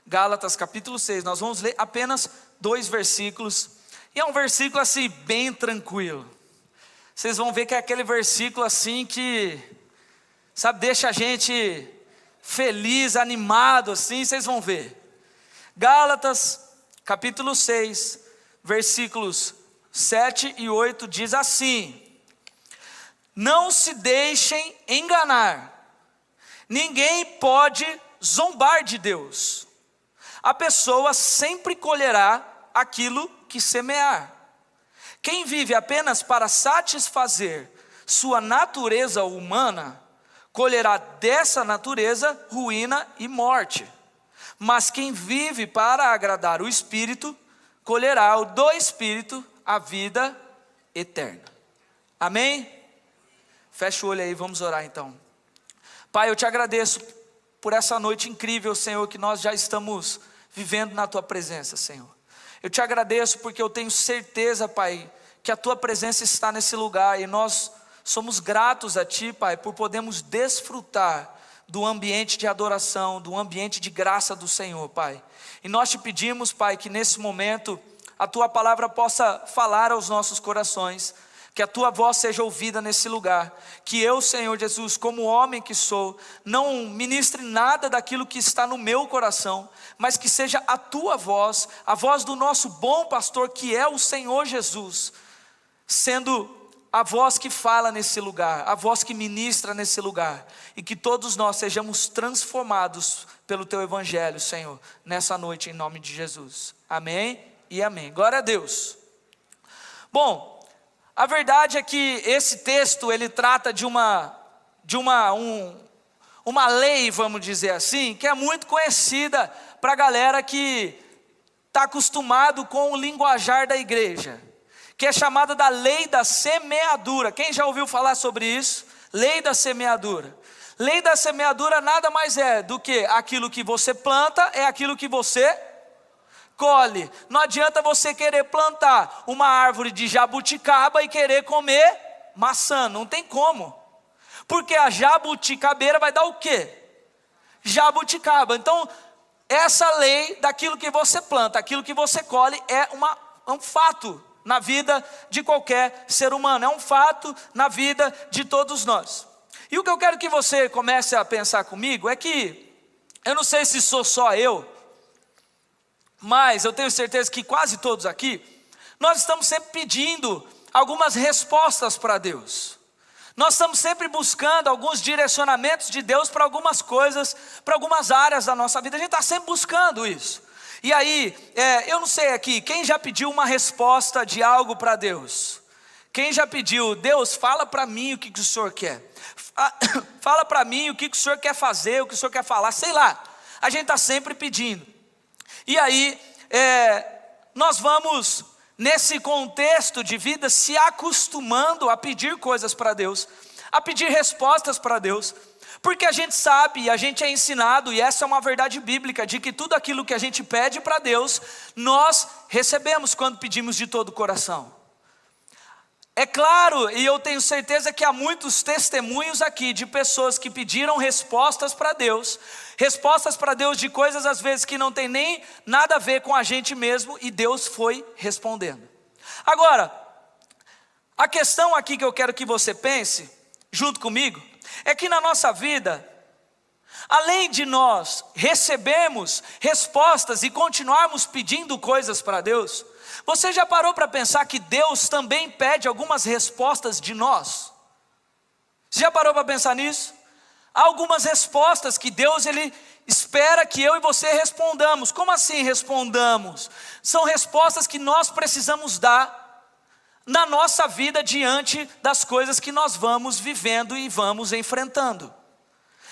Gálatas capítulo 6, nós vamos ler apenas 2 versículos, e é um versículo assim, bem tranquilo. Vocês vão ver que é aquele versículo assim que, sabe, deixa a gente feliz, animado assim, vocês vão ver. Gálatas capítulo 6, versículos 7 e 8 diz assim: não se deixem enganar, ninguém pode zombar de Deus. A pessoa sempre colherá aquilo que semear. Quem vive apenas para satisfazer sua natureza humana, colherá dessa natureza ruína e morte. Mas quem vive para agradar o Espírito, colherá do Espírito a vida eterna. Amém? Fecha o olho aí, vamos orar então. Pai, eu te agradeço por essa noite incrível, Senhor, que nós já estamos vivendo na Tua presença, Senhor. Eu te agradeço porque eu tenho certeza, Pai, que a Tua presença está nesse lugar, e nós somos gratos a Ti, Pai, por podermos desfrutar do ambiente de adoração, do ambiente de graça do Senhor, Pai. E nós te pedimos, Pai, que nesse momento a Tua palavra possa falar aos nossos corações, que a Tua voz seja ouvida nesse lugar, que eu, Senhor Jesus, como homem que sou, não ministre nada daquilo que está no meu coração, mas que seja a Tua voz, a voz do nosso bom pastor, que é o Senhor Jesus, sendo a voz que fala nesse lugar, a voz que ministra nesse lugar, e que todos nós sejamos transformados pelo Teu Evangelho, Senhor, nessa noite, em nome de Jesus. Amém e amém. Glória a Deus. Bom, a verdade é que esse texto, ele trata de uma lei, vamos dizer assim, que é muito conhecida para a galera que está acostumado com o linguajar da igreja, que é chamada da lei da semeadura. Quem já ouviu falar sobre isso? Lei da semeadura. Lei da semeadura nada mais é do que aquilo que você planta é aquilo que você colhe. Não adianta você querer plantar uma árvore de jabuticaba e querer comer maçã, não tem como, porque a jabuticabeira vai dar o quê? Jabuticaba. Então essa lei daquilo que você planta, aquilo que você colhe é um fato na vida de qualquer ser humano, é um fato na vida de todos nós. E o que eu quero que você comece a pensar comigo é que, eu não sei se sou só eu, mas eu tenho certeza que quase todos aqui, nós estamos sempre pedindo algumas respostas para Deus. Nós estamos sempre buscando alguns direcionamentos de Deus para algumas coisas, para algumas áreas da nossa vida. A gente está sempre buscando isso. E aí, eu não sei aqui, quem já pediu uma resposta de algo para Deus? Quem já pediu, Deus, fala para mim o que o Senhor quer. Fala para mim o que o Senhor quer fazer, o que o Senhor quer falar, sei lá. A gente está sempre pedindo. E aí, nós vamos, nesse contexto de vida, se acostumando a pedir coisas para Deus, a pedir respostas para Deus, porque a gente sabe, a gente é ensinado, e essa é uma verdade bíblica, de que tudo aquilo que a gente pede para Deus, nós recebemos quando pedimos de todo o coração. É claro, e eu tenho certeza que há muitos testemunhos aqui de pessoas que pediram respostas para Deus de coisas às vezes que não tem nem nada a ver com a gente mesmo, e Deus foi respondendo. Agora, a questão aqui que eu quero que você pense, junto comigo, é que na nossa vida, além de nós recebermos respostas e continuarmos pedindo coisas para Deus, você já parou para pensar que Deus também pede algumas respostas de nós? Você já parou para pensar nisso? Há algumas respostas que Deus, Ele espera que eu e você respondamos. Como assim respondamos? São respostas que nós precisamos dar na nossa vida diante das coisas que nós vamos vivendo e vamos enfrentando.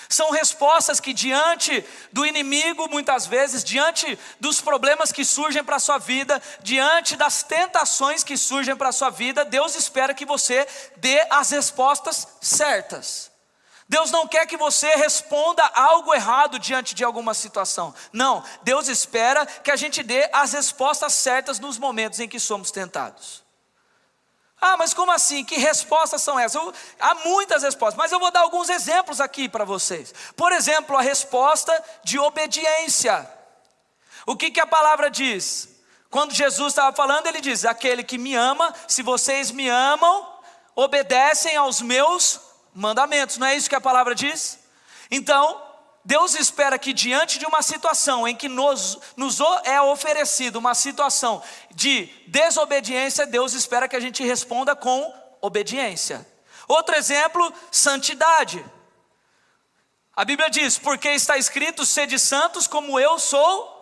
São respostas que diante do inimigo, muitas vezes, diante dos problemas que surgem para a sua vida, diante das tentações que surgem para a sua vida, Deus espera que você dê as respostas certas. Deus não quer que você responda algo errado diante de alguma situação. Não, Deus espera que a gente dê as respostas certas nos momentos em que somos tentados. Ah, mas como assim? Que respostas são essas? Há muitas respostas, mas eu vou dar alguns exemplos aqui para vocês. Por exemplo, a resposta de obediência. O que a palavra diz? Quando Jesus estava falando, ele diz: aquele que me ama, se vocês me amam, obedecem aos meus mandamentos. Não é isso que a palavra diz? Então, Deus espera que diante de uma situação em que nos é oferecido uma situação de desobediência, Deus espera que a gente responda com obediência. Outro exemplo, santidade. A Bíblia diz: porque está escrito, sede santos como eu sou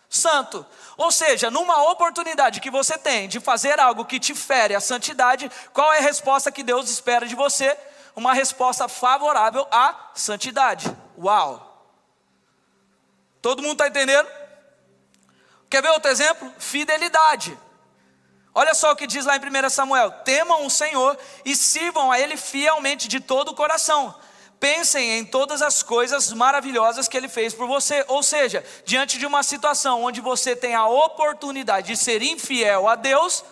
santo. Ou seja, numa oportunidade que você tem de fazer algo que te fere a santidade, qual é a resposta que Deus espera de você? Uma resposta favorável à santidade. Uau! Todo mundo está entendendo? Quer ver outro exemplo? Fidelidade. Olha só o que diz lá em 1 Samuel: temam o Senhor e sirvam a Ele fielmente de todo o coração. Pensem em todas as coisas maravilhosas que Ele fez por você. Ou seja, diante de uma situação onde você tem a oportunidade de ser infiel a Deus,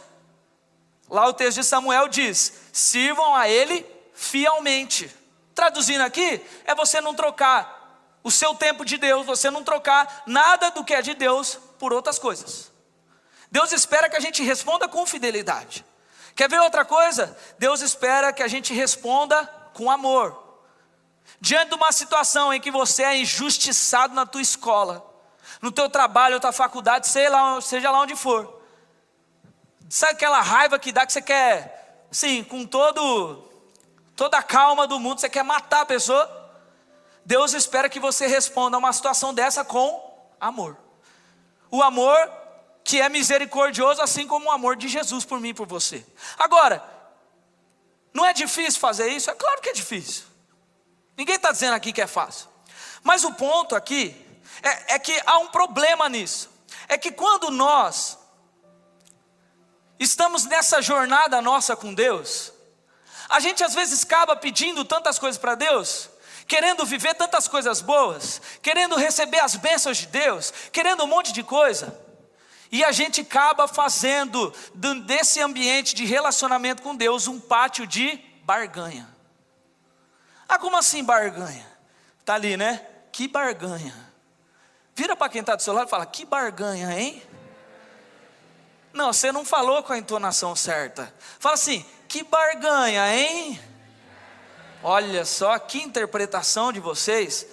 lá o texto de Samuel diz: sirvam a Ele fielmente. Traduzindo aqui, é você não trocar o seu tempo de Deus, você não trocar nada do que é de Deus por outras coisas. Deus espera que a gente responda com fidelidade. Quer ver outra coisa? Deus espera que a gente responda com amor. Diante de uma situação em que você é injustiçado na tua escola, no teu trabalho, na tua faculdade, seja lá onde for, sabe aquela raiva que dá, que você quer, sim, com toda a calma do mundo, você quer matar a pessoa? Deus espera que você responda a uma situação dessa com amor. O amor que é misericordioso, assim como o amor de Jesus por mim e por você. Agora, não é difícil fazer isso? É claro que é difícil. Ninguém está dizendo aqui que é fácil. Mas o ponto aqui é que há um problema nisso. É que quando nós estamos nessa jornada nossa com Deus, a gente às vezes acaba pedindo tantas coisas para Deus, querendo viver tantas coisas boas, querendo receber as bênçãos de Deus, querendo um monte de coisa, e a gente acaba fazendo desse ambiente de relacionamento com Deus um pátio de barganha. Ah, como assim barganha? Está ali, né? Que barganha. Vira para quem está do seu lado e fala: que barganha, hein? Não, você não falou com a entonação certa. Fala assim: que barganha, hein? Olha só que interpretação de vocês.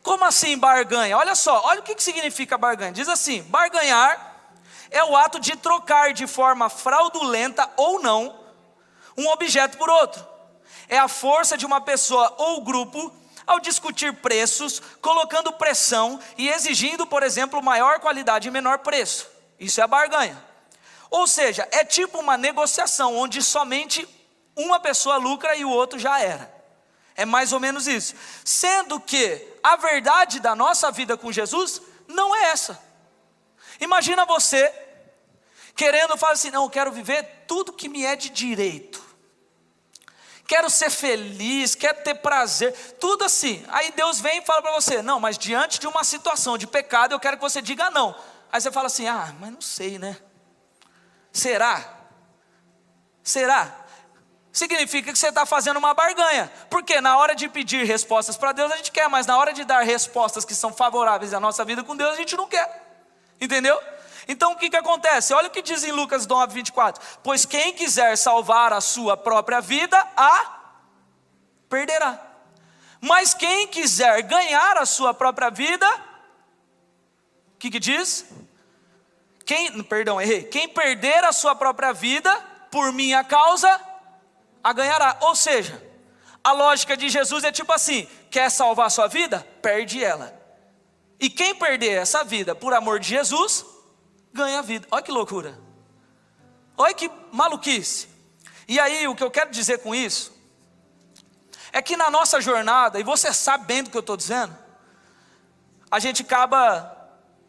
Como assim barganha? Olha só, olha o que significa barganha. Diz assim: barganhar é o ato de trocar de forma fraudulenta ou não um objeto por outro. É a força de uma pessoa ou grupo ao discutir preços, colocando pressão e exigindo, por exemplo, maior qualidade e menor preço. Isso é a barganha. Ou seja, é tipo uma negociação onde somente uma pessoa lucra e o outro já era. É mais ou menos isso. Sendo que a verdade da nossa vida com Jesus não é essa. Imagina você querendo falar assim: não, eu quero viver tudo que me é de direito. Quero ser feliz, quero ter prazer, tudo assim. Aí Deus vem e fala para você: não, mas diante de uma situação de pecado, eu quero que você diga não. Aí você fala assim: ah, mas não sei, né? Será? Significa que você está fazendo uma barganha. Porque na hora de pedir respostas para Deus a gente quer, mas na hora de dar respostas que são favoráveis à nossa vida com Deus a gente não quer. Entendeu? Então o que acontece? Olha o que diz em Lucas 9:24: pois quem quiser salvar a sua própria vida, a perderá. Mas quem quiser ganhar a sua própria vida, o que diz? Quem perder a sua própria vida, por minha causa, a ganhará. Ou seja, a lógica de Jesus é tipo assim: quer salvar a sua vida? Perde ela. E quem perder essa vida por amor de Jesus, ganha a vida. Olha que loucura. Olha que maluquice. E aí o que eu quero dizer com isso é que na nossa jornada, e você sabe bem do que eu estou dizendo, a gente acaba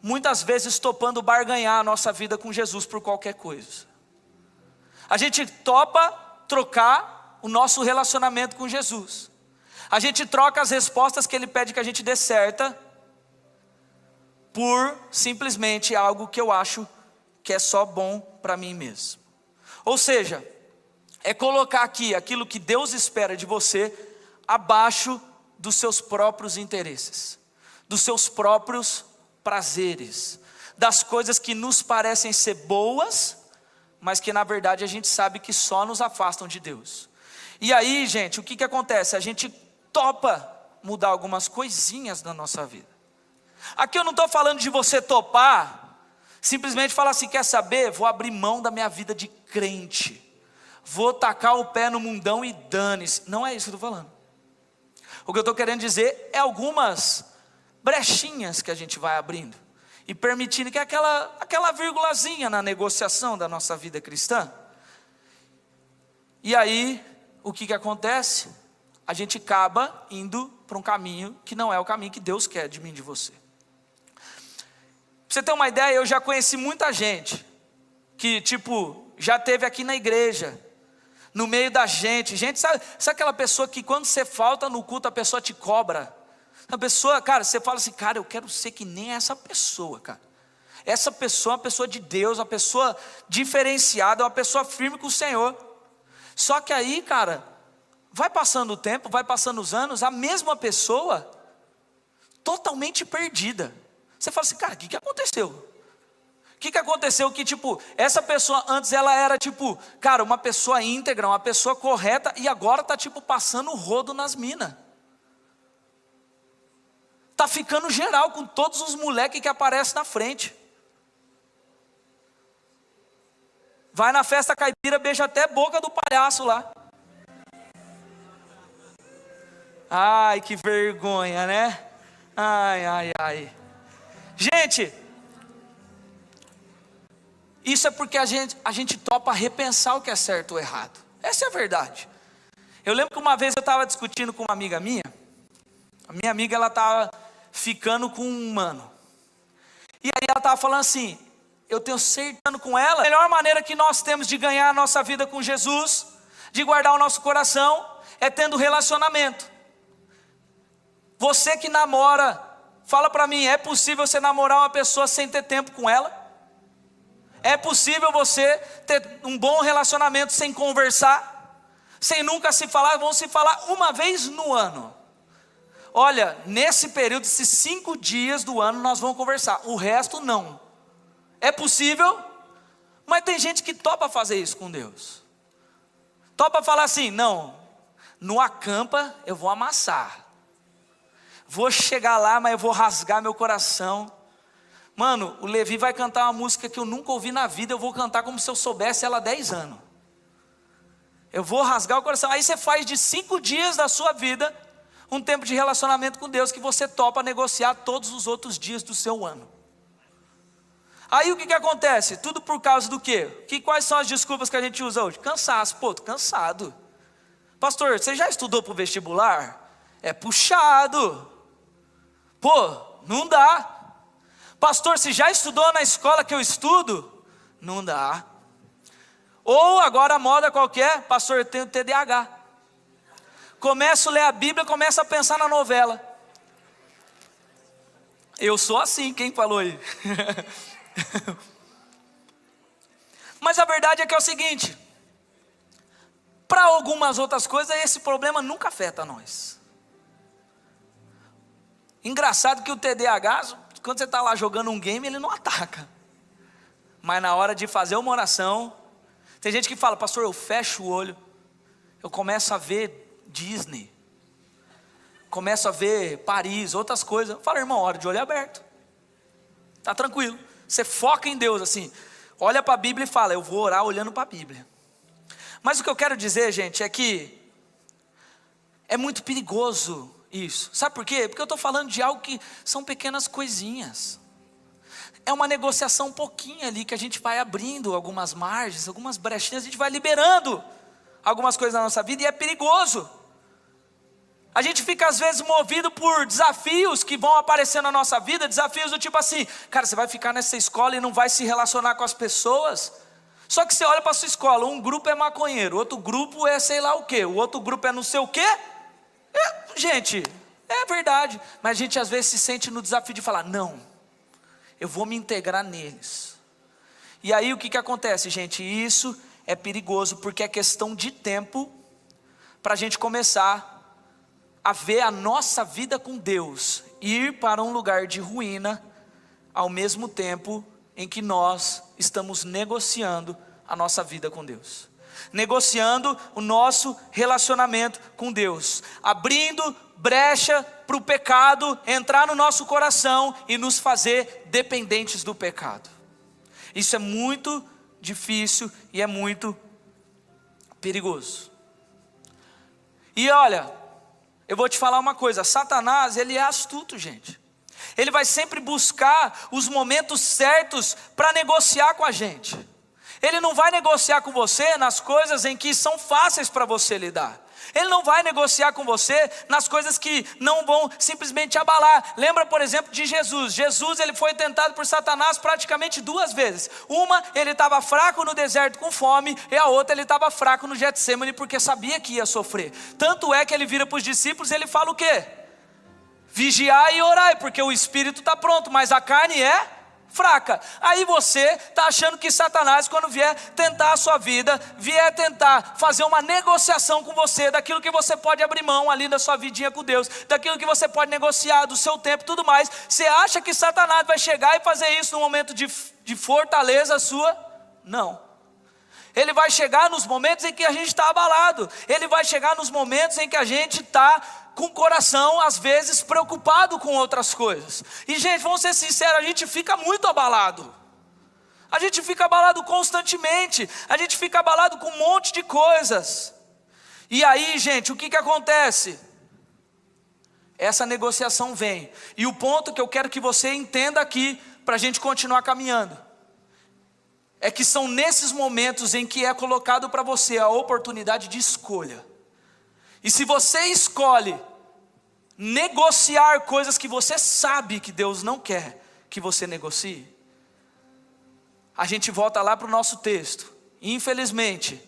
muitas vezes topando barganhar a nossa vida com Jesus por qualquer coisa. A gente topa trocar o nosso relacionamento com Jesus. A gente troca as respostas que Ele pede que a gente dê certa por simplesmente algo que eu acho que é só bom para mim mesmo. Ou seja, é colocar aqui aquilo que Deus espera de você abaixo dos seus próprios interesses, dos seus próprios prazeres, das coisas que nos parecem ser boas, mas que na verdade a gente sabe que só nos afastam de Deus. E aí, gente, o que acontece? A gente topa mudar algumas coisinhas na nossa vida. Aqui eu não estou falando de você topar, simplesmente falar assim, quer saber? Vou abrir mão da minha vida de crente, vou tacar o pé no mundão e dane-se. Não é isso que eu estou falando. O que eu estou querendo dizer é algumas brechinhas que a gente vai abrindo e permitindo que aquela vírgulazinha na negociação da nossa vida cristã. E aí, o que acontece? A gente acaba indo para um caminho que não é o caminho que Deus quer de mim e de você. Pra você ter uma ideia, eu já conheci muita gente que já teve aqui na igreja, no meio da gente, sabe aquela pessoa que quando você falta no culto, a pessoa te cobra? A pessoa, cara, você fala assim, cara, eu quero ser que nem essa pessoa, cara. Essa pessoa é uma pessoa de Deus, uma pessoa diferenciada, uma pessoa firme com o Senhor. Só que aí, cara, vai passando o tempo, vai passando os anos, a mesma pessoa, totalmente perdida. Você fala assim, cara, o que aconteceu? O que aconteceu que, essa pessoa antes ela era, cara, uma pessoa íntegra, uma pessoa correta, e agora está, passando o rodo nas minas. Está ficando geral com todos os moleques que aparecem na frente. Vai na festa caipira, beija até a boca do palhaço lá. Ai, que vergonha, né? Ai. Gente, isso é porque a gente topa repensar o que é certo ou errado. Essa é a verdade. Eu lembro que uma vez eu estava discutindo com uma amiga minha. A minha amiga, ela estava ficando com um mano. E aí ela estava falando assim, eu tenho certeza com ela, a melhor maneira que nós temos de ganhar a nossa vida com Jesus, de guardar o nosso coração, é tendo relacionamento. Você que namora, fala para mim, é possível você namorar uma pessoa sem ter tempo com ela? É possível você ter um bom relacionamento sem conversar? Sem nunca se falar? Vão se falar uma vez no ano. Olha, nesse período, esses 5 dias do ano nós vamos conversar, o resto não. É possível? Mas tem gente que topa fazer isso com Deus. Topa falar assim, não, no acampa eu vou amassar. Vou chegar lá, mas eu vou rasgar meu coração. Mano, o Levi vai cantar uma música que eu nunca ouvi na vida, eu vou cantar como se eu soubesse ela há 10 anos. Eu vou rasgar o coração. Aí você faz de 5 dias da sua vida um tempo de relacionamento com Deus que você topa negociar todos os outros dias do seu ano. Aí o que acontece? Tudo por causa do quê? Quais são as desculpas que a gente usa hoje? Cansaço. Pô, tô cansado. Pastor, você já estudou para o vestibular? É puxado. Pô, não dá. Pastor, você já estudou na escola que eu estudo? Não dá. Ou agora a moda qualquer, pastor, eu tenho TDAH. Começo a ler a Bíblia, começo a pensar na novela. Eu sou assim, quem falou aí? Mas a verdade é que é o seguinte, para algumas outras coisas, esse problema nunca afeta nós. Engraçado que o TDAH, quando você está lá jogando um game, ele não ataca. Mas na hora de fazer uma oração, tem gente que fala, pastor, eu fecho o olho, eu começo a ver Disney, começo a ver Paris, outras coisas. Fala, irmão, hora de olho aberto, tá tranquilo. Você foca em Deus assim, olha para a Bíblia e fala, eu vou orar olhando para a Bíblia. Mas o que eu quero dizer, gente, é que é muito perigoso isso. Sabe por quê? Porque eu estou falando de algo que são pequenas coisinhas. É uma negociação um pouquinho ali, que a gente vai abrindo algumas margens, algumas brechinhas, a gente vai liberando algumas coisas na nossa vida, e é perigoso. A gente fica às vezes movido por desafios que vão aparecer na nossa vida, desafios do tipo assim, cara, você vai ficar nessa escola e não vai se relacionar com as pessoas. Só que você olha para a sua escola, um grupo é maconheiro, outro grupo é sei lá o quê, o outro grupo é não sei o quê. Gente, é verdade, mas a gente às vezes se sente no desafio de falar, não, eu vou me integrar neles. E aí o que acontece, gente? Isso é perigoso, porque é questão de tempo para a gente começar a ver a nossa vida com Deus ir para um lugar de ruína, ao mesmo tempo em que nós estamos negociando a nossa vida com Deus, negociando o nosso relacionamento com Deus, abrindo brecha para o pecado entrar no nosso coração e nos fazer dependentes do pecado. Isso é muito difícil e é muito perigoso. E olha, eu vou te falar uma coisa, Satanás, ele é astuto, gente. Ele vai sempre buscar os momentos certos para negociar com a gente. Ele não vai negociar com você nas coisas em que são fáceis para você lidar. Ele não vai negociar com você nas coisas que não vão simplesmente abalar. Lembra, por exemplo, de Jesus. Jesus, ele foi tentado por Satanás praticamente 2 vezes. Uma, ele estava fraco no deserto com fome, e a outra, ele estava fraco no Getsêmani porque sabia que ia sofrer. Tanto é que ele vira para os discípulos e ele fala o quê? Vigiai e orai, porque o espírito está pronto, mas a carne é fraca. Aí você está achando que Satanás, quando vier tentar a sua vida, vier tentar fazer uma negociação com você, daquilo que você pode abrir mão ali da sua vidinha com Deus, daquilo que você pode negociar, do seu tempo e tudo mais, você acha que Satanás vai chegar e fazer isso no momento de fortaleza sua? Não. Ele vai chegar nos momentos em que a gente está abalado, ele vai chegar nos momentos em que a gente está com o coração, às vezes, preocupado com outras coisas. E, gente, vamos ser sinceros, a gente fica muito abalado. A gente fica abalado constantemente. A gente fica abalado com um monte de coisas. E aí, gente, o que acontece? Essa negociação vem. E o ponto que eu quero que você entenda aqui, para a gente continuar caminhando, é que são nesses momentos em que é colocado para você a oportunidade de escolha. E se você escolhe negociar coisas que você sabe que Deus não quer que você negocie, a gente volta lá para o nosso texto. Infelizmente,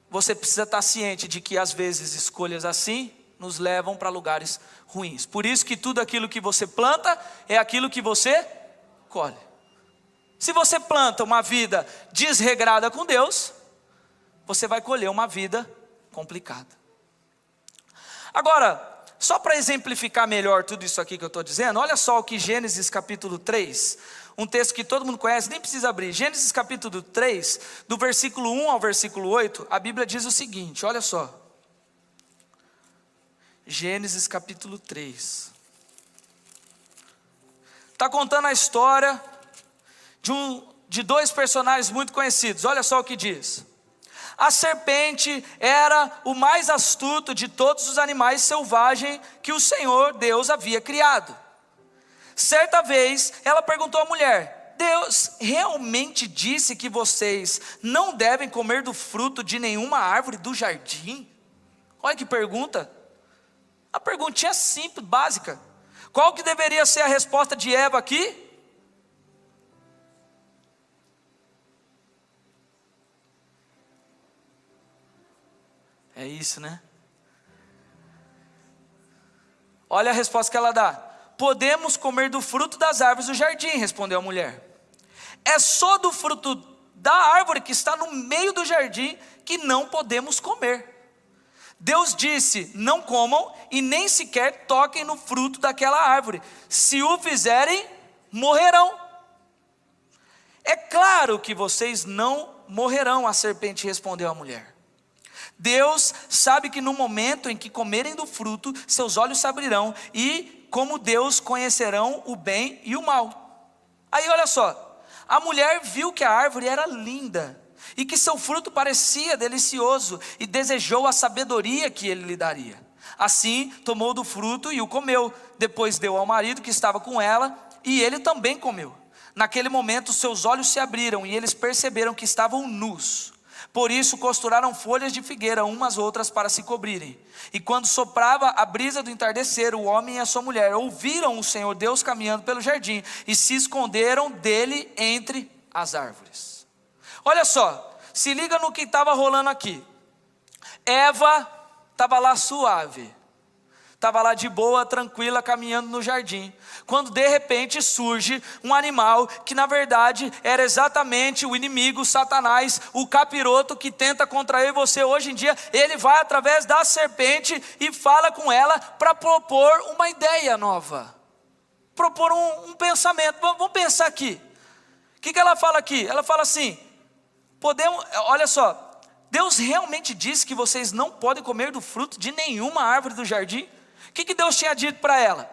você precisa estar ciente de que às vezes escolhas assim nos levam para lugares ruins. Por isso que tudo aquilo que você planta é aquilo que você colhe. Se você planta uma vida desregrada com Deus, você vai colher uma vida complicada. Agora, só para exemplificar melhor tudo isso aqui que eu estou dizendo, olha só o que Gênesis capítulo 3, um texto que todo mundo conhece, nem precisa abrir. Gênesis capítulo 3, do versículo 1 ao versículo 8, a Bíblia diz o seguinte, olha só. Gênesis capítulo 3. Está contando a história de 2 personagens muito conhecidos. Olha só o que diz. A serpente era o mais astuto de todos os animais selvagens que o Senhor Deus havia criado. Certa vez, ela perguntou à mulher: Deus realmente disse que vocês não devem comer do fruto de nenhuma árvore do jardim? Olha que pergunta. A perguntinha simples, básica. Qual que deveria ser a resposta de Eva aqui? É isso, né? Olha a resposta que ela dá. Podemos comer do fruto das árvores do jardim, respondeu a mulher. É só do fruto da árvore que está no meio do jardim que não podemos comer. Deus disse, não comam e nem sequer toquem no fruto daquela árvore. Se o fizerem, morrerão. É claro que vocês não morrerão, a serpente respondeu à mulher. Deus sabe que no momento em que comerem do fruto, seus olhos se abrirão e, como Deus, conhecerão o bem e o mal. Aí olha só, a mulher viu que a árvore era linda e que seu fruto parecia delicioso e desejou a sabedoria que ele lhe daria. Assim, tomou do fruto e o comeu. Depois deu ao marido que estava com ela e ele também comeu. Naquele momento, seus olhos se abriram e eles perceberam que estavam nus. Por isso costuraram folhas de figueira umas outras para se cobrirem. E quando soprava a brisa do entardecer, o homem e a sua mulher ouviram o Senhor Deus caminhando pelo jardim e se esconderam dele entre as árvores. Olha só, se liga no que estava rolando aqui. Eva estava lá suave, estava lá de boa, tranquila, caminhando no jardim, quando de repente surge um animal que na verdade era exatamente o inimigo, Satanás, o capiroto que tenta contrair você hoje em dia. Ele vai através da serpente e fala com ela para propor uma ideia nova. propor um pensamento. Vamos pensar aqui. O que ela fala aqui? Ela fala assim, olha só, Deus realmente disse que vocês não podem comer do fruto de nenhuma árvore do jardim? O que Deus tinha dito para ela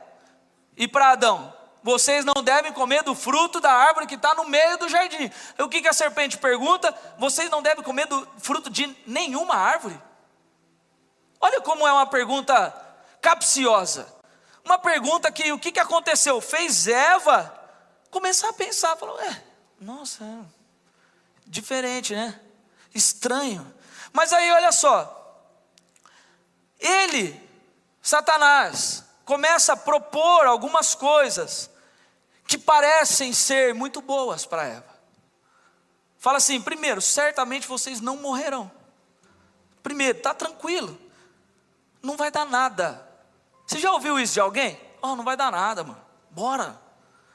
e para Adão? Vocês não devem comer do fruto da árvore que está no meio do jardim. O que a serpente pergunta? Vocês não devem comer do fruto de nenhuma árvore? Olha como é uma pergunta capciosa. Uma pergunta que o que aconteceu? Fez Eva começar a pensar. Falou, nossa, diferente, né? Estranho. Mas aí olha só. Satanás, começa a propor algumas coisas que parecem ser muito boas para Eva. Fala assim, primeiro, certamente vocês não morrerão. Primeiro, está tranquilo. Não vai dar nada. Você já ouviu isso de alguém? Não vai dar nada, mano. Bora.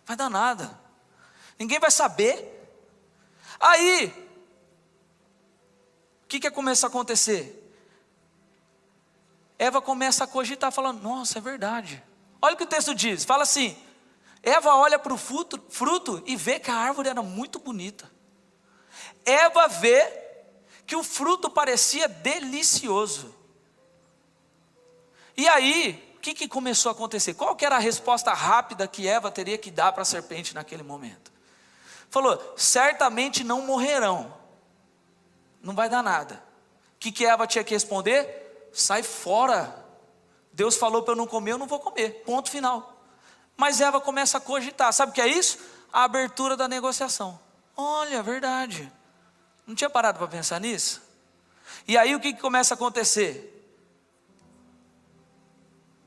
Vai dar nada. Ninguém vai saber. Aí, o que começa a acontecer? Eva começa a cogitar, falando, nossa, é verdade. Olha o que o texto diz, fala assim, Eva olha para o fruto e vê que a árvore era muito bonita. Eva vê que o fruto parecia delicioso. E aí, o que começou a acontecer? Qual que era a resposta rápida que Eva teria que dar para a serpente naquele momento? Falou, certamente não morrerão. Não vai dar nada. O que Eva tinha que responder? Sai fora. Deus falou para eu não comer, eu não vou comer. Ponto final. Mas Eva começa a cogitar. Sabe o que é isso? A abertura da negociação. Olha, é verdade. Não tinha parado para pensar nisso? E aí o que começa a acontecer?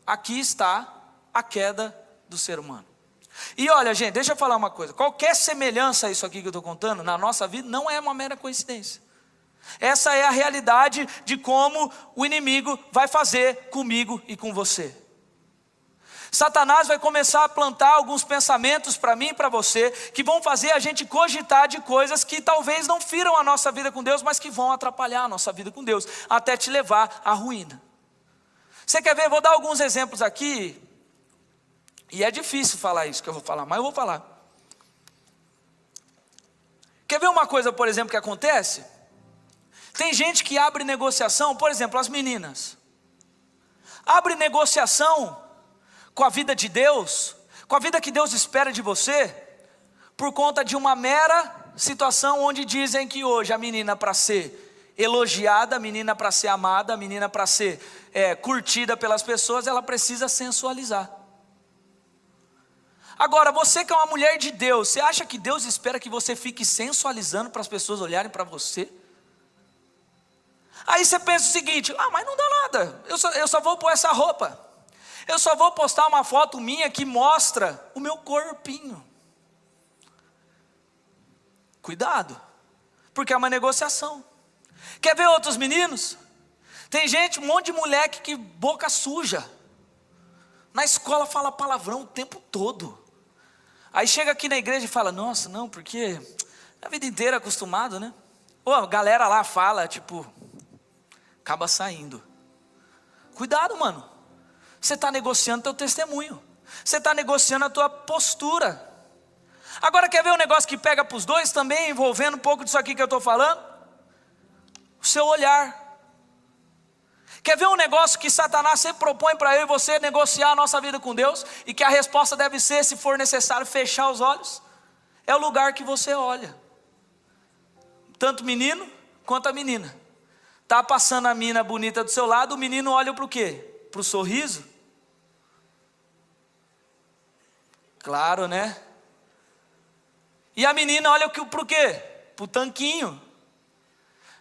Aqui está a queda do ser humano. E olha, gente, deixa eu falar uma coisa. Qualquer semelhança a isso aqui que eu estou contando, na nossa vida, não é uma mera coincidência. Essa é a realidade de como o inimigo vai fazer comigo e com você. Satanás vai começar a plantar alguns pensamentos para mim e para você, que vão fazer a gente cogitar de coisas que talvez não firam a nossa vida com Deus, mas que vão atrapalhar a nossa vida com Deus, até te levar à ruína. Você quer ver? Vou dar alguns exemplos aqui, e é difícil falar isso que eu vou falar, mas eu vou falar. Quer ver uma coisa, por exemplo, que acontece? Tem gente que abre negociação, por exemplo, as meninas. Abre negociação com a vida de Deus, com a vida que Deus espera de você, por conta de uma mera situação onde dizem que hoje a menina para ser elogiada, a menina para ser amada, a menina para ser curtida pelas pessoas, ela precisa sensualizar. Agora, você que é uma mulher de Deus, você acha que Deus espera que você fique sensualizando para as pessoas olharem para você? Aí você pensa o seguinte, mas não dá nada, eu só vou pôr essa roupa. Eu só vou postar uma foto minha que mostra o meu corpinho. Cuidado, porque é uma negociação. Quer ver outros meninos? Tem gente, um monte de moleque que boca suja. Na escola fala palavrão o tempo todo. Aí chega aqui na igreja e fala, nossa, não, porque a vida inteira acostumado, né? Ou a galera lá fala, acaba saindo. Cuidado, mano. Você está negociando teu testemunho. Você está negociando a tua postura. Agora quer ver um negócio que pega para os dois também, envolvendo um pouco disso aqui que eu estou falando? O seu olhar. Quer ver um negócio que Satanás sempre propõe para eu e você negociar a nossa vida com Deus? E que a resposta deve ser, se for necessário, fechar os olhos? É o lugar que você olha. Tanto o menino quanto a menina. Está passando a mina bonita do seu lado, o menino olha para o quê? Para o sorriso? Claro, né? E a menina olha para o quê? Para o tanquinho.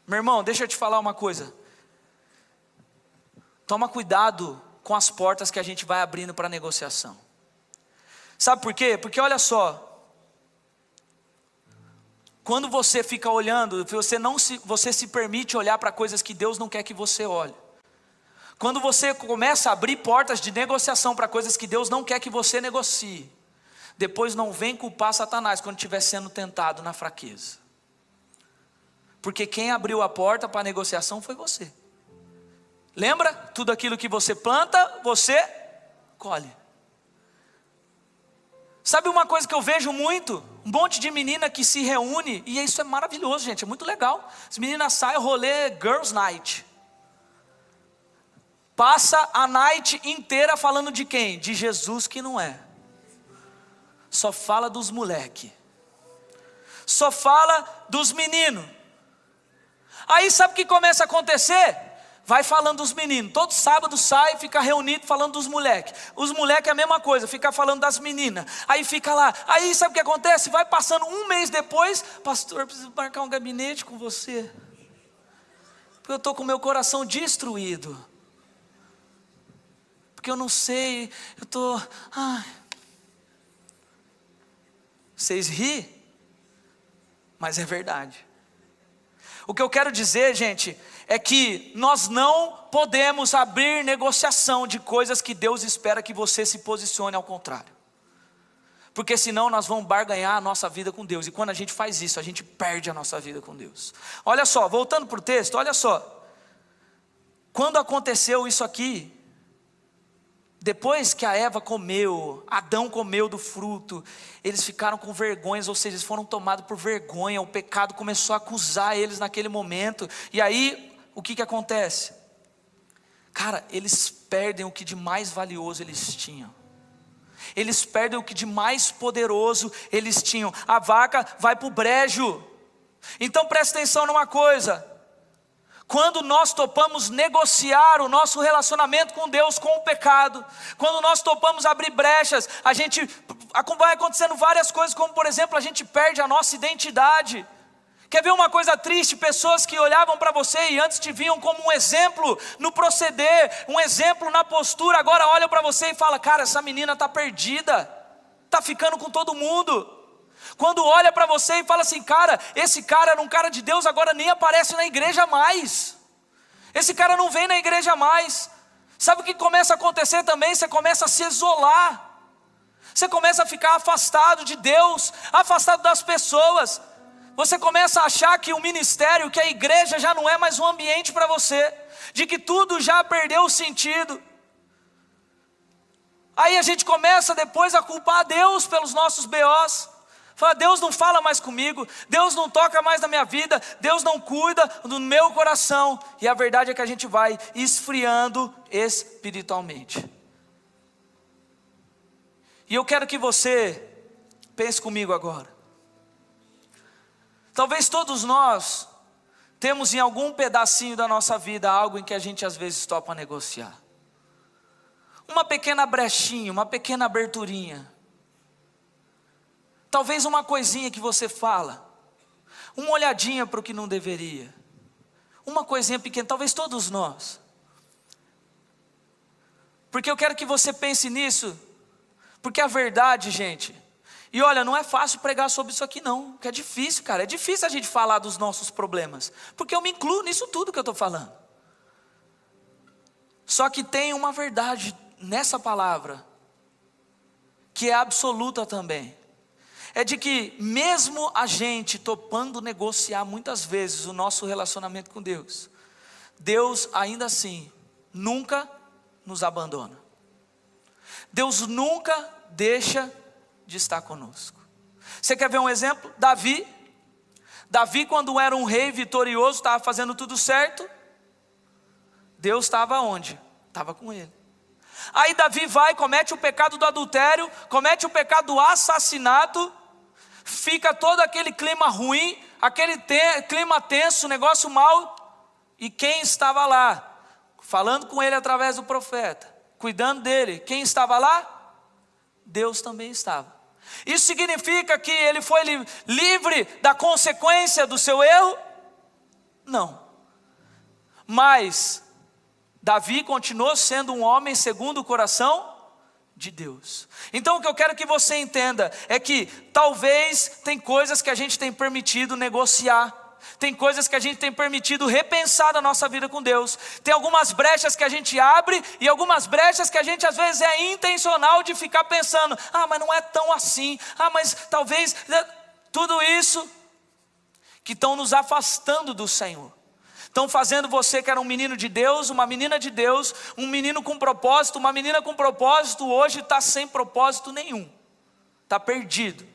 Meu irmão, deixa eu te falar uma coisa. Toma cuidado com as portas que a gente vai abrindo para negociação. Sabe por quê? Porque olha só. Quando você fica olhando, você se permite olhar para coisas que Deus não quer que você olhe. Quando você começa a abrir portas de negociação para coisas que Deus não quer que você negocie, depois não vem culpar Satanás quando estiver sendo tentado na fraqueza. Porque quem abriu a porta para a negociação foi você. Lembra? Tudo aquilo que você planta, você colhe. Sabe uma coisa que eu vejo muito? Um monte de menina que se reúne, e isso é maravilhoso, gente, é muito legal. As meninas saem, rolê Girls Night. Passa a night inteira falando de quem? De Jesus que não é. Só fala dos moleque. Só fala dos meninos. Aí sabe o que começa a acontecer? Vai falando dos meninos. Todo sábado sai, fica reunido falando dos moleques. Os moleques é a mesma coisa, fica falando das meninas. Aí fica lá. Aí sabe o que acontece? Vai passando um mês depois. Pastor, eu preciso marcar um gabinete com você. Porque eu estou com o meu coração destruído. Porque eu não sei, eu estou... Vocês riem, mas é verdade. O que eu quero dizer, gente, é que nós não podemos abrir negociação de coisas que Deus espera que você se posicione ao contrário. Porque senão nós vamos barganhar a nossa vida com Deus. E quando a gente faz isso, a gente perde a nossa vida com Deus. Olha só, voltando para o texto, olha só. Quando aconteceu isso aqui, depois que a Eva comeu, Adão comeu do fruto, eles ficaram com vergonha, ou seja, eles foram tomados por vergonha, o pecado começou a acusar eles naquele momento, e aí, o que acontece? Cara, eles perdem o que de mais valioso eles tinham, eles perdem o que de mais poderoso eles tinham, a vaca vai para o brejo. Então presta atenção numa coisa, quando nós topamos negociar o nosso relacionamento com Deus com o pecado, quando nós topamos abrir brechas, vai acontecendo várias coisas, como por exemplo, a gente perde a nossa identidade. Quer ver uma coisa triste? Pessoas que olhavam para você e antes te viam como um exemplo no proceder, um exemplo na postura, agora olham para você e falam, cara, essa menina está perdida, está ficando com todo mundo. Quando olha para você e fala assim, cara, esse cara era um cara de Deus, agora nem aparece na igreja mais. Esse cara não vem na igreja mais. Sabe o que começa a acontecer também? Você começa a se isolar. Você começa a ficar afastado de Deus, afastado das pessoas. Você começa a achar que o ministério, que a igreja já não é mais um ambiente para você, de que tudo já perdeu o sentido. Aí a gente começa depois a culpar a Deus pelos nossos BOs. Fala, Deus não fala mais comigo, Deus não toca mais na minha vida, Deus não cuida do meu coração. E a verdade é que a gente vai esfriando espiritualmente. E eu quero que você pense comigo agora. Talvez todos nós temos em algum pedacinho da nossa vida algo em que a gente às vezes topa negociar. Uma pequena brechinha, uma pequena aberturinha. Talvez uma coisinha que você fala, uma olhadinha para o que não deveria, uma coisinha pequena, talvez todos nós. Porque eu quero que você pense nisso, porque a verdade, gente, e olha, não é fácil pregar sobre isso aqui não, porque é difícil, cara, é difícil a gente falar dos nossos problemas, porque eu me incluo nisso tudo que eu estou falando. Só que tem uma verdade nessa palavra, que é absoluta também. É de que mesmo a gente topando negociar muitas vezes o nosso relacionamento com Deus, Deus ainda assim nunca nos abandona. Deus nunca deixa de estar conosco. Você quer ver um exemplo? Davi, quando era um rei vitorioso, estava fazendo tudo certo, Deus estava onde? Estava com ele. Aí Davi vai, comete o pecado do adultério, comete o pecado do assassinato, fica todo aquele clima ruim, aquele clima tenso, negócio mau, e quem estava lá, falando com ele através do profeta, cuidando dele, quem estava lá? Deus também estava. Isso significa que ele foi livre da consequência do seu erro? Não. Mas Davi continuou sendo um homem segundo o coração de Deus. Então o que eu quero que você entenda é que talvez tem coisas que a gente tem permitido negociar, tem coisas que a gente tem permitido repensar na nossa vida com Deus, tem algumas brechas que a gente abre e algumas brechas que a gente às vezes é intencional de ficar pensando, mas não é tão assim, mas talvez, tudo isso que estão nos afastando do Senhor. Estão fazendo você que era um menino de Deus, uma menina de Deus, um menino com propósito, uma menina com propósito, hoje está sem propósito nenhum. está perdido.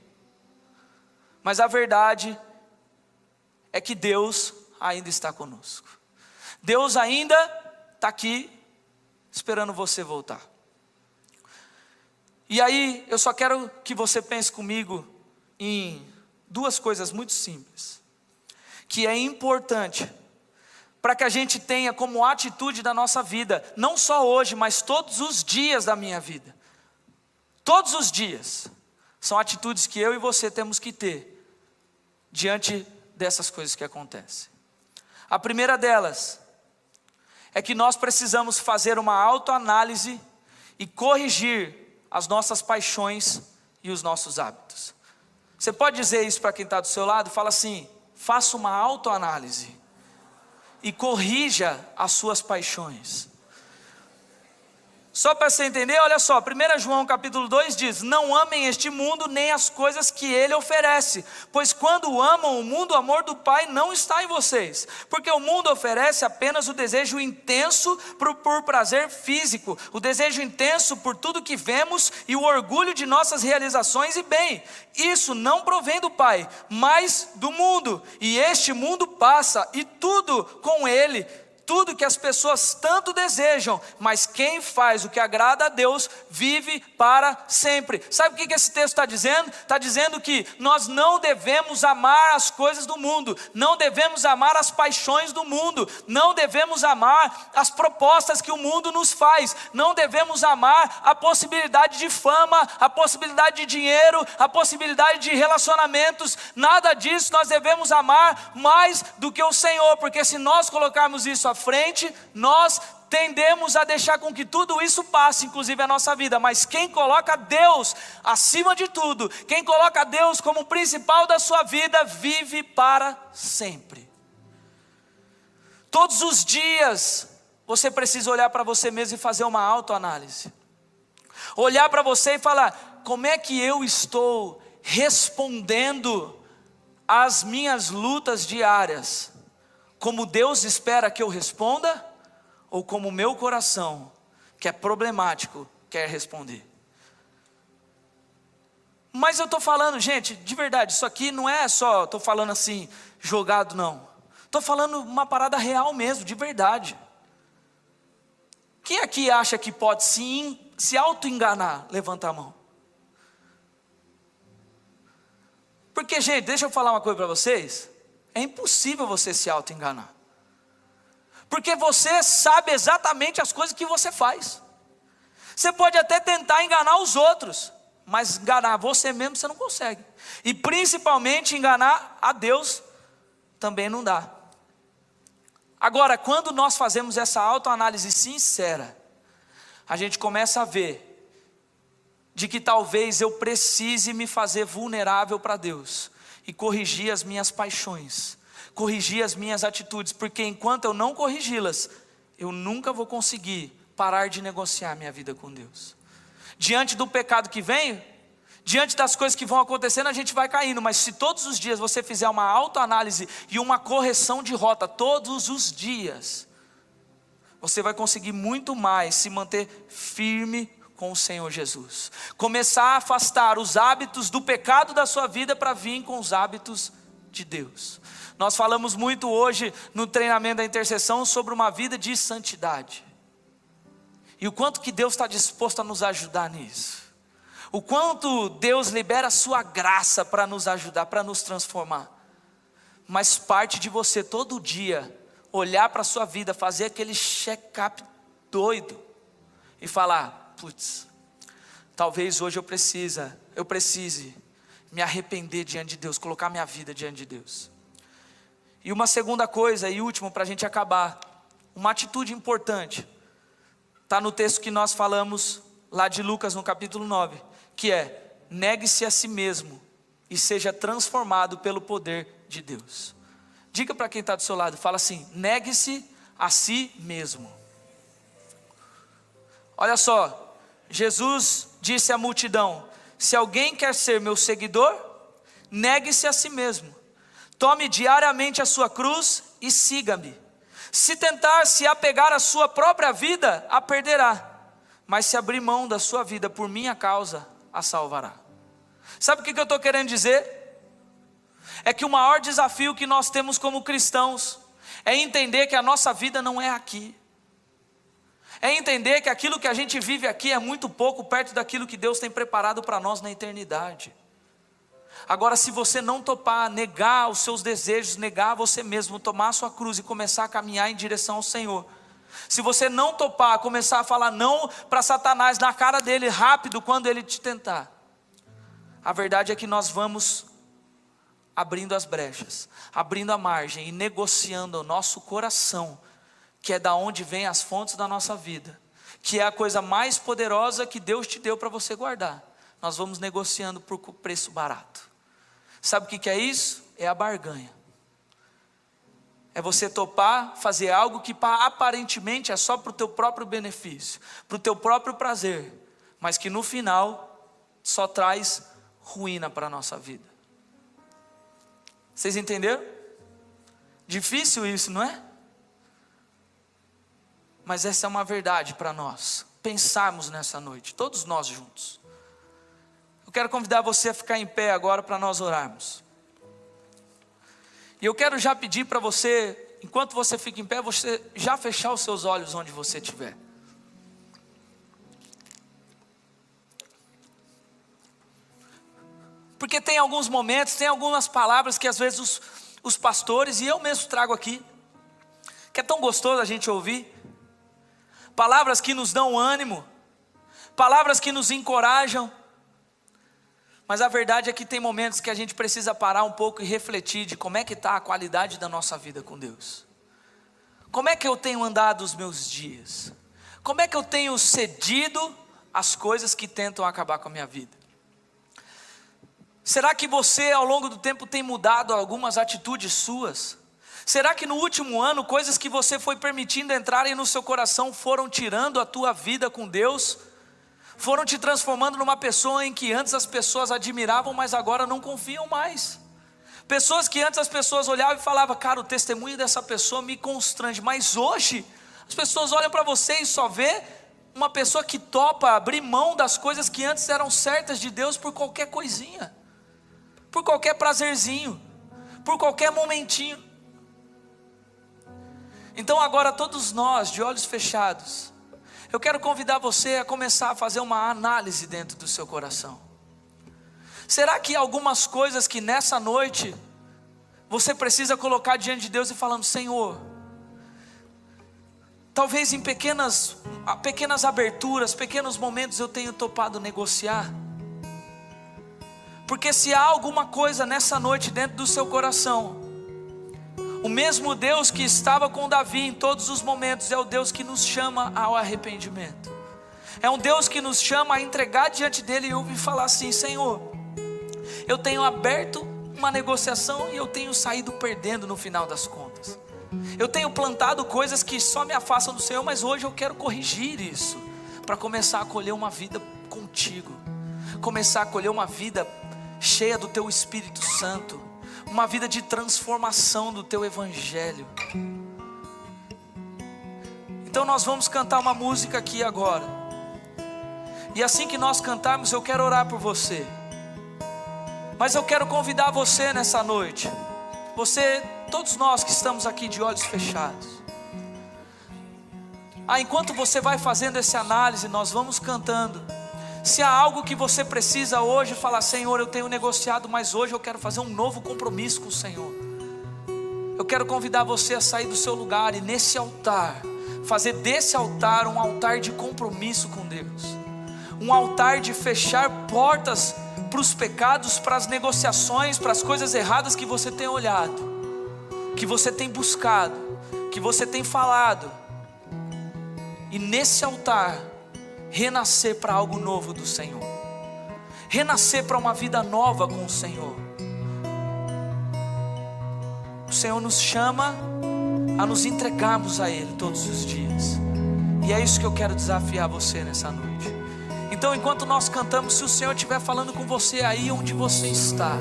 Mas a verdade é que Deus ainda está conosco. Deus ainda está aqui esperando você voltar. E aí eu só quero que você pense comigo em duas coisas muito simples, que é importante para que a gente tenha como atitude da nossa vida, não só hoje, mas todos os dias da minha vida. Todos os dias são atitudes que eu e você temos que ter diante dessas coisas que acontecem. A primeira delas é que nós precisamos fazer uma autoanálise e corrigir as nossas paixões e os nossos hábitos. Você pode dizer isso para quem está do seu lado? Fala assim: faça uma autoanálise e corrija as suas paixões. Só para você entender, olha só, 1 João capítulo 2 diz: não amem este mundo nem as coisas que ele oferece, pois quando amam o mundo, o amor do Pai não está em vocês, porque o mundo oferece apenas o desejo intenso por prazer físico, o desejo intenso por tudo que vemos e o orgulho de nossas realizações e bem. Isso não provém do Pai, mas do mundo, e este mundo passa e tudo com ele, tudo que as pessoas tanto desejam, mas quem faz o que agrada a Deus, vive para sempre. Sabe o que esse texto está dizendo? Está dizendo que nós não devemos amar as coisas do mundo, não devemos amar as paixões do mundo, não devemos amar as propostas que o mundo nos faz, não devemos amar a possibilidade de fama, a possibilidade de dinheiro, a possibilidade de relacionamentos, nada disso nós devemos amar mais do que o Senhor, porque se nós colocarmos isso à frente, nós tendemos a deixar com que tudo isso passe, inclusive a nossa vida. Mas quem coloca Deus acima de tudo, quem coloca Deus como o principal da sua vida, vive para sempre. Todos os dias você precisa olhar para você mesmo e fazer uma autoanálise, olhar para você e falar: como é que eu estou respondendo às minhas lutas diárias? Como Deus espera que eu responda, ou como o meu coração, que é problemático, quer responder? Mas eu estou falando, gente, de verdade, isso aqui não é só, estou falando assim, jogado não. Estou falando uma parada real mesmo, de verdade. Quem aqui acha que pode se auto-enganar? Levanta a mão. Porque, gente, deixa eu falar uma coisa para vocês. É impossível você se auto-enganar, porque você sabe exatamente as coisas que você faz. Você pode até tentar enganar os outros, mas enganar você mesmo você não consegue. E principalmente enganar a Deus também não dá. Agora, quando nós fazemos essa autoanálise sincera, a gente começa a ver de que talvez eu precise me fazer vulnerável para Deus e corrigir as minhas paixões, corrigir as minhas atitudes, porque enquanto eu não corrigi-las, eu nunca vou conseguir parar de negociar minha vida com Deus. Diante do pecado que vem, diante das coisas que vão acontecendo, a gente vai caindo, mas se todos os dias você fizer uma autoanálise e uma correção de rota, todos os dias, você vai conseguir muito mais se manter firme com o Senhor Jesus, começar a afastar os hábitos do pecado da sua vida para vir com os hábitos de Deus. Nós falamos muito hoje no treinamento da intercessão sobre uma vida de santidade, e o quanto que Deus está disposto a nos ajudar nisso, o quanto Deus libera a sua graça para nos ajudar, para nos transformar. Mas parte de você todo dia olhar para a sua vida, fazer aquele check-up doido e falar: putz, talvez hoje eu precise me arrepender diante de Deus, colocar minha vida diante de Deus. E uma segunda coisa e última para a gente acabar, uma atitude importante, está no texto que nós falamos lá de Lucas no capítulo 9, que é: negue-se a si mesmo e seja transformado pelo poder de Deus. Diga para quem está do seu lado, fala assim: negue-se a si mesmo. Olha só, Jesus disse à multidão: se alguém quer ser meu seguidor, negue-se a si mesmo, tome diariamente a sua cruz e siga-me. Se tentar se apegar à sua própria vida, a perderá, mas se abrir mão da sua vida por minha causa, a salvará. Sabe o que eu estou querendo dizer? É que o maior desafio que nós temos como cristãos é entender que a nossa vida não é aqui. É entender que aquilo que a gente vive aqui é muito pouco perto daquilo que Deus tem preparado para nós na eternidade. Agora, se você não topar, negar os seus desejos, negar você mesmo, tomar a sua cruz e começar a caminhar em direção ao Senhor, se você não topar, começar a falar não para Satanás na cara dele rápido quando ele te tentar, a verdade é que nós vamos abrindo as brechas, abrindo a margem e negociando o nosso coração, que é da onde vem as fontes da nossa vida, que é a coisa mais poderosa que Deus te deu para você guardar. Nós vamos negociando por preço barato. Sabe o que é isso? É a barganha. É você topar fazer algo que aparentemente é só para o teu próprio benefício, para o teu próprio prazer, mas que no final só traz ruína para a nossa vida. Vocês entenderam? Difícil isso, não é? Mas essa é uma verdade para nós pensarmos nessa noite, todos nós juntos. Eu quero convidar você a ficar em pé agora para nós orarmos. E eu quero já pedir para você, enquanto você fica em pé, você já fechar os seus olhos onde você estiver. Porque tem alguns momentos, tem algumas palavras que às vezes os pastores, e eu mesmo trago aqui, que é tão gostoso a gente ouvir. Palavras que nos dão ânimo, palavras que nos encorajam. Mas a verdade é que tem momentos que a gente precisa parar um pouco e refletir de como é que está a qualidade da nossa vida com Deus. Como é que eu tenho andado os meus dias? Como é que eu tenho cedido às coisas que tentam acabar com a minha vida? Será que você ao longo do tempo tem mudado algumas atitudes suas? Será que no último ano coisas que você foi permitindo entrarem no seu coração foram tirando a tua vida com Deus? Foram te transformando numa pessoa em que antes as pessoas admiravam, mas agora não confiam mais. Pessoas que antes as pessoas olhavam e falavam, cara, o testemunho dessa pessoa me constrange. Mas hoje, as pessoas olham para você e só vê uma pessoa que topa abrir mão das coisas que antes eram certas de Deus por qualquer coisinha. Por qualquer prazerzinho. Por qualquer momentinho. Então agora todos nós, de olhos fechados, eu quero convidar você a começar a fazer uma análise dentro do seu coração. Será que algumas coisas que nessa noite você precisa colocar diante de Deus e falando, Senhor, talvez em pequenas aberturas, pequenos momentos eu tenho topado negociar? Porque se há alguma coisa nessa noite dentro do seu coração, o mesmo Deus que estava com Davi em todos os momentos é o Deus que nos chama ao arrependimento. É um Deus que nos chama a entregar diante dele e ouvir falar assim, Senhor, eu tenho aberto uma negociação e eu tenho saído perdendo no final das contas. Eu tenho plantado coisas que só me afastam do Senhor, mas hoje eu quero corrigir isso, para começar a colher uma vida contigo, começar a colher uma vida cheia do teu Espírito Santo, uma vida de transformação do teu evangelho. Então nós vamos cantar uma música aqui agora, e assim que nós cantarmos eu quero orar por você. Mas eu quero convidar você nessa noite, você, todos nós que estamos aqui de olhos fechados, enquanto você vai fazendo essa análise, nós vamos cantando. Se há algo que você precisa hoje falar, Senhor, eu tenho negociado, mas hoje eu quero fazer um novo compromisso com o Senhor. Eu quero convidar você a sair do seu lugar e nesse altar, fazer desse altar um altar de compromisso com Deus. Um altar de fechar portas para os pecados, para as negociações, para as coisas erradas que você tem olhado, que você tem buscado, que você tem falado. E nesse altar, renascer para algo novo do Senhor, renascer para uma vida nova com o Senhor. O Senhor nos chama a nos entregarmos a Ele todos os dias, e é isso que eu quero desafiar você nessa noite. Então enquanto nós cantamos, se o Senhor estiver falando com você aí onde você está,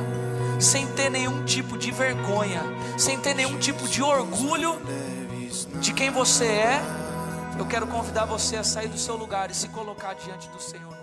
sem ter nenhum tipo de vergonha, sem ter nenhum tipo de orgulho de quem você é, eu quero convidar você a sair do seu lugar e se colocar diante do Senhor.